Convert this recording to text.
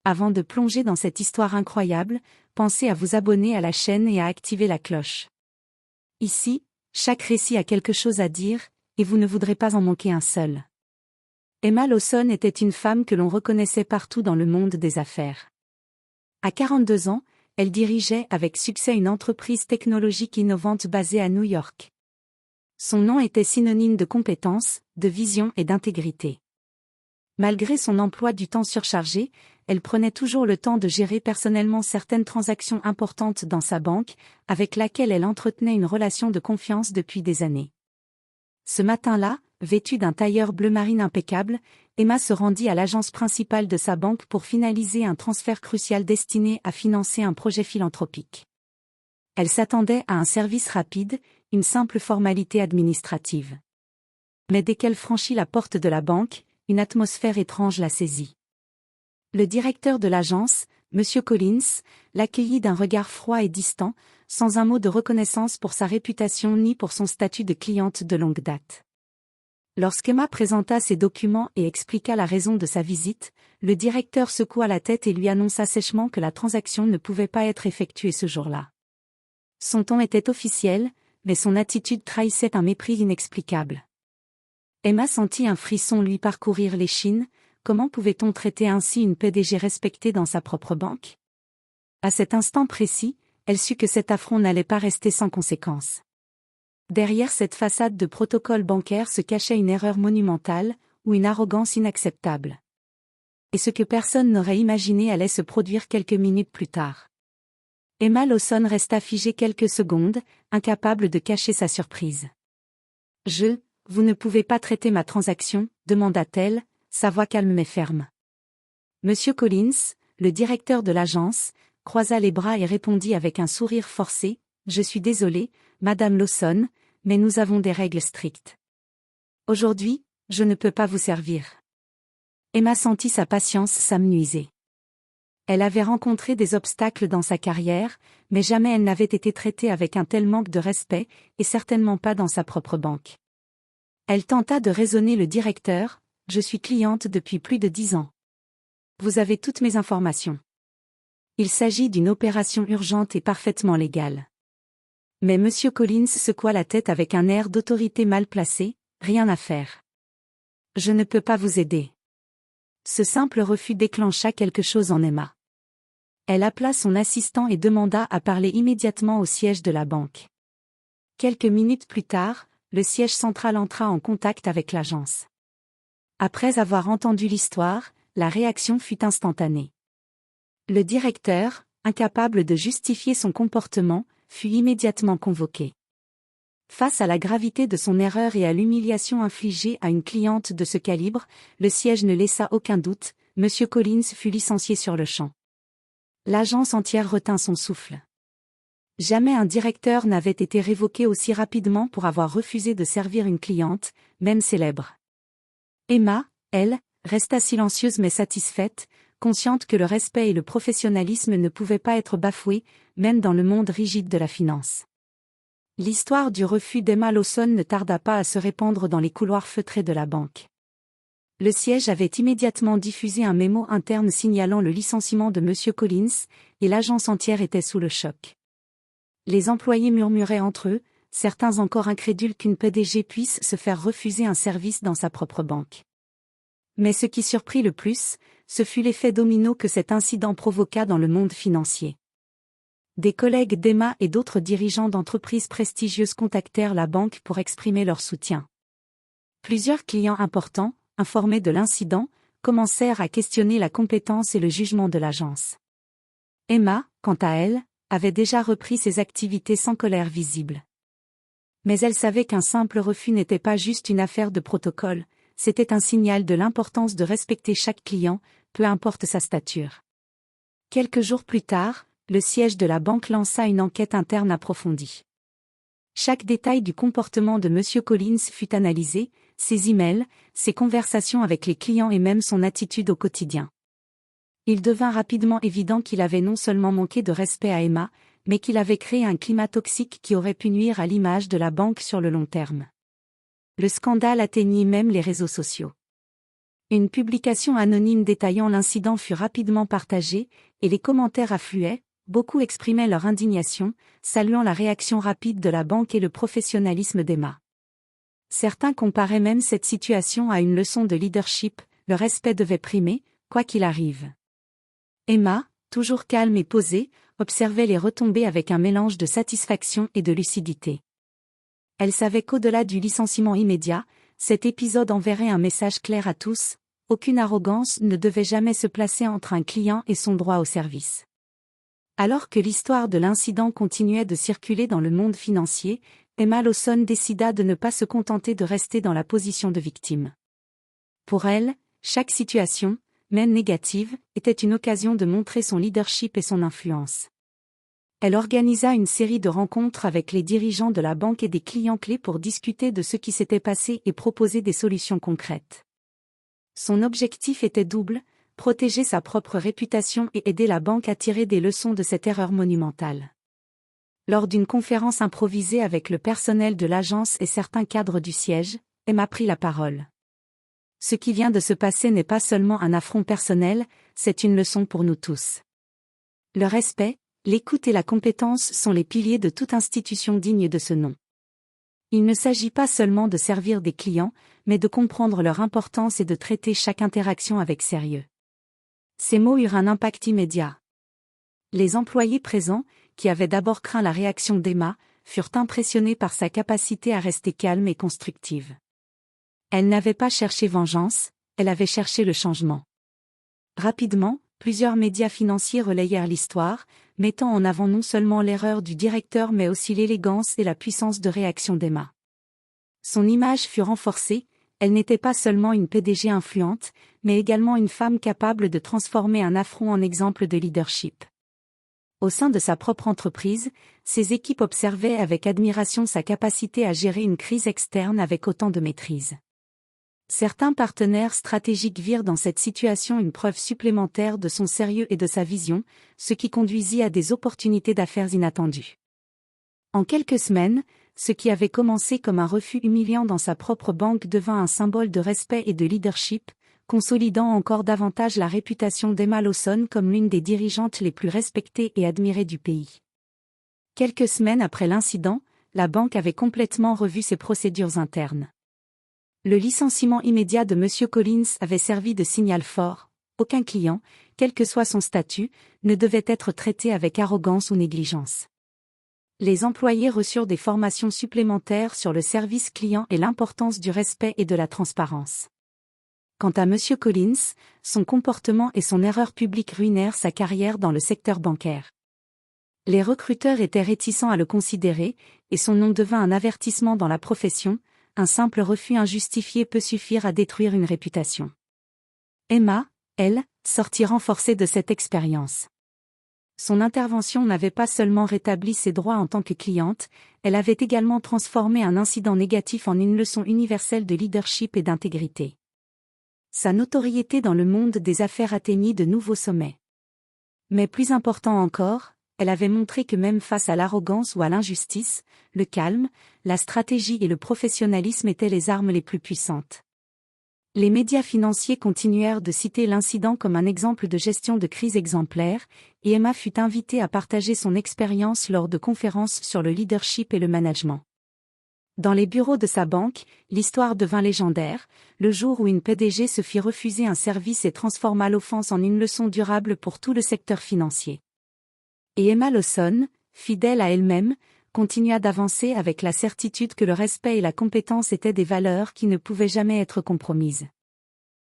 Avant de plonger dans cette histoire incroyable, pensez à vous abonner à la chaîne et à activer la cloche. Ici, chaque récit a quelque chose à dire, et vous ne voudrez pas en manquer un seul. Emma Lawson était une femme que l'on reconnaissait partout dans le monde des affaires. À 42 ans, elle dirigeait avec succès une entreprise technologique innovante basée à New York. Son nom était synonyme de compétence, de vision et d'intégrité. Malgré son emploi du temps surchargé, elle prenait toujours le temps de gérer personnellement certaines transactions importantes dans sa banque, avec laquelle elle entretenait une relation de confiance depuis des années. Ce matin-là, vêtue d'un tailleur bleu marine impeccable, Emma se rendit à l'agence principale de sa banque pour finaliser un transfert crucial destiné à financer un projet philanthropique. Elle s'attendait à un service rapide, une simple formalité administrative. Mais dès qu'elle franchit la porte de la banque, une atmosphère étrange la saisit. Le directeur de l'agence, M. Collins, l'accueillit d'un regard froid et distant, sans un mot de reconnaissance pour sa réputation ni pour son statut de cliente de longue date. Lorsqu'Emma présenta ses documents et expliqua la raison de sa visite, le directeur secoua la tête et lui annonça sèchement que la transaction ne pouvait pas être effectuée ce jour-là. Son ton était officiel, mais son attitude trahissait un mépris inexplicable. Emma sentit un frisson lui parcourir l'échine. Comment pouvait-on traiter ainsi une PDG respectée dans sa propre banque? À cet instant précis, elle sut que cet affront n'allait pas rester sans conséquence. Derrière cette façade de protocole bancaire se cachait une erreur monumentale, ou une arrogance inacceptable. Et ce que personne n'aurait imaginé allait se produire quelques minutes plus tard. Emma Lawson resta figée quelques secondes, incapable de cacher sa surprise. « Vous ne pouvez pas traiter ma transaction ?» demanda-t-elle, sa voix calme mais ferme. Monsieur Collins, le directeur de l'agence, croisa les bras et répondit avec un sourire forcé, « Je suis désolé, Madame Lawson, mais nous avons des règles strictes. Aujourd'hui, je ne peux pas vous servir. » Emma sentit sa patience s'amenuiser. Elle avait rencontré des obstacles dans sa carrière, mais jamais elle n'avait été traitée avec un tel manque de respect, et certainement pas dans sa propre banque. Elle tenta de raisonner le directeur, « Je suis cliente depuis plus de 10 ans. Vous avez toutes mes informations. Il s'agit d'une opération urgente et parfaitement légale. » Mais M. Collins secoua la tête avec un air d'autorité mal placée, « Rien à faire. Je ne peux pas vous aider. » Ce simple refus déclencha quelque chose en Emma. Elle appela son assistant et demanda à parler immédiatement au siège de la banque. Quelques minutes plus tard, le siège central entra en contact avec l'agence. Après avoir entendu l'histoire, la réaction fut instantanée. Le directeur, incapable de justifier son comportement, fut immédiatement convoqué. Face à la gravité de son erreur et à l'humiliation infligée à une cliente de ce calibre, le siège ne laissa aucun doute, M. Collins fut licencié sur le champ. L'agence entière retint son souffle. Jamais un directeur n'avait été révoqué aussi rapidement pour avoir refusé de servir une cliente, même célèbre. Emma, elle, resta silencieuse mais satisfaite, consciente que le respect et le professionnalisme ne pouvaient pas être bafoués, même dans le monde rigide de la finance. L'histoire du refus d'Emma Lawson ne tarda pas à se répandre dans les couloirs feutrés de la banque. Le siège avait immédiatement diffusé un mémo interne signalant le licenciement de M. Collins, et l'agence entière était sous le choc. Les employés murmuraient entre eux, certains encore incrédules qu'une PDG puisse se faire refuser un service dans sa propre banque. Mais ce qui surprit le plus, ce fut l'effet domino que cet incident provoqua dans le monde financier. Des collègues d'Emma et d'autres dirigeants d'entreprises prestigieuses contactèrent la banque pour exprimer leur soutien. Plusieurs clients importants, informés de l'incident, commencèrent à questionner la compétence et le jugement de l'agence. Emma, quant à elle, avait déjà repris ses activités sans colère visible. Mais elle savait qu'un simple refus n'était pas juste une affaire de protocole, c'était un signal de l'importance de respecter chaque client, peu importe sa stature. Quelques jours plus tard, le siège de la banque lança une enquête interne approfondie. Chaque détail du comportement de M. Collins fut analysé, ses emails, ses conversations avec les clients et même son attitude au quotidien. Il devint rapidement évident qu'il avait non seulement manqué de respect à Emma, mais qu'il avait créé un climat toxique qui aurait pu nuire à l'image de la banque sur le long terme. Le scandale atteignit même les réseaux sociaux. Une publication anonyme détaillant l'incident fut rapidement partagée, et les commentaires affluaient, beaucoup exprimaient leur indignation, saluant la réaction rapide de la banque et le professionnalisme d'Emma. Certains comparaient même cette situation à une leçon de leadership, le respect devait primer, quoi qu'il arrive. Emma, toujours calme et posée, observait les retombées avec un mélange de satisfaction et de lucidité. Elle savait qu'au-delà du licenciement immédiat, cet épisode enverrait un message clair à tous, aucune arrogance ne devait jamais se placer entre un client et son droit au service. Alors que l'histoire de l'incident continuait de circuler dans le monde financier, Emma Lawson décida de ne pas se contenter de rester dans la position de victime. Pour elle, chaque situation, même négative, était une occasion de montrer son leadership et son influence. Elle organisa une série de rencontres avec les dirigeants de la banque et des clients clés pour discuter de ce qui s'était passé et proposer des solutions concrètes. Son objectif était double, protéger sa propre réputation et aider la banque à tirer des leçons de cette erreur monumentale. Lors d'une conférence improvisée avec le personnel de l'agence et certains cadres du siège, Emma prit la parole. Ce qui vient de se passer n'est pas seulement un affront personnel, c'est une leçon pour nous tous. Le respect, l'écoute et la compétence sont les piliers de toute institution digne de ce nom. Il ne s'agit pas seulement de servir des clients, mais de comprendre leur importance et de traiter chaque interaction avec sérieux. Ces mots eurent un impact immédiat. Les employés présents, qui avaient d'abord craint la réaction d'Emma, furent impressionnés par sa capacité à rester calme et constructive. Elle n'avait pas cherché vengeance, elle avait cherché le changement. Rapidement, plusieurs médias financiers relayèrent l'histoire, mettant en avant non seulement l'erreur du directeur mais aussi l'élégance et la puissance de réaction d'Emma. Son image fut renforcée, elle n'était pas seulement une PDG influente, mais également une femme capable de transformer un affront en exemple de leadership. Au sein de sa propre entreprise, ses équipes observaient avec admiration sa capacité à gérer une crise externe avec autant de maîtrise. Certains partenaires stratégiques virent dans cette situation une preuve supplémentaire de son sérieux et de sa vision, ce qui conduisit à des opportunités d'affaires inattendues. En quelques semaines, ce qui avait commencé comme un refus humiliant dans sa propre banque devint un symbole de respect et de leadership, consolidant encore davantage la réputation d'Emma Lawson comme l'une des dirigeantes les plus respectées et admirées du pays. Quelques semaines après l'incident, la banque avait complètement revu ses procédures internes. Le licenciement immédiat de M. Collins avait servi de signal fort. Aucun client, quel que soit son statut, ne devait être traité avec arrogance ou négligence. Les employés reçurent des formations supplémentaires sur le service client et l'importance du respect et de la transparence. Quant à M. Collins, son comportement et son erreur publique ruinèrent sa carrière dans le secteur bancaire. Les recruteurs étaient réticents à le considérer, et son nom devint un avertissement dans la profession. Un simple refus injustifié peut suffire à détruire une réputation. Emma, elle, sortit renforcée de cette expérience. Son intervention n'avait pas seulement rétabli ses droits en tant que cliente, elle avait également transformé un incident négatif en une leçon universelle de leadership et d'intégrité. Sa notoriété dans le monde des affaires atteignit de nouveaux sommets. Mais plus important encore, elle avait montré que même face à l'arrogance ou à l'injustice, le calme, la stratégie et le professionnalisme étaient les armes les plus puissantes. Les médias financiers continuèrent de citer l'incident comme un exemple de gestion de crise exemplaire, et Emma fut invitée à partager son expérience lors de conférences sur le leadership et le management. Dans les bureaux de sa banque, l'histoire devint légendaire, le jour où une PDG se fit refuser un service et transforma l'offense en une leçon durable pour tout le secteur financier. Et Emma Lawson, fidèle à elle-même, continua d'avancer avec la certitude que le respect et la compétence étaient des valeurs qui ne pouvaient jamais être compromises.